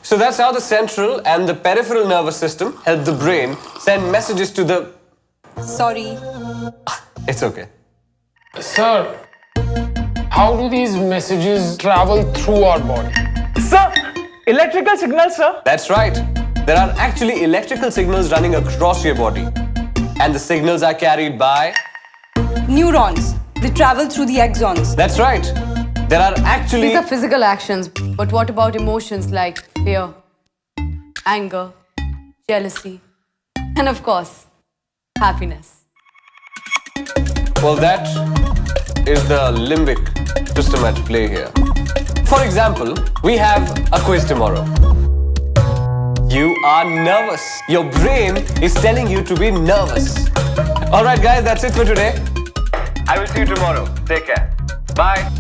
So that's how the central and the peripheral nervous system help the brain send messages to the... Sorry. It's okay. Sir, how do these messages travel through our body? Sir, electrical signals, sir. That's right. There are actually electrical signals running across your body. And the signals are carried by... Neurons. They travel through the axons. That's right. There are actually... These are physical actions, but what about emotions like fear, anger, jealousy, and of course, happiness? Well, that is the limbic system at play here. For example, we have a quiz tomorrow. You are nervous. Your brain is telling you to be nervous. All right, guys, that's it for today. I will see you tomorrow. Take care. Bye.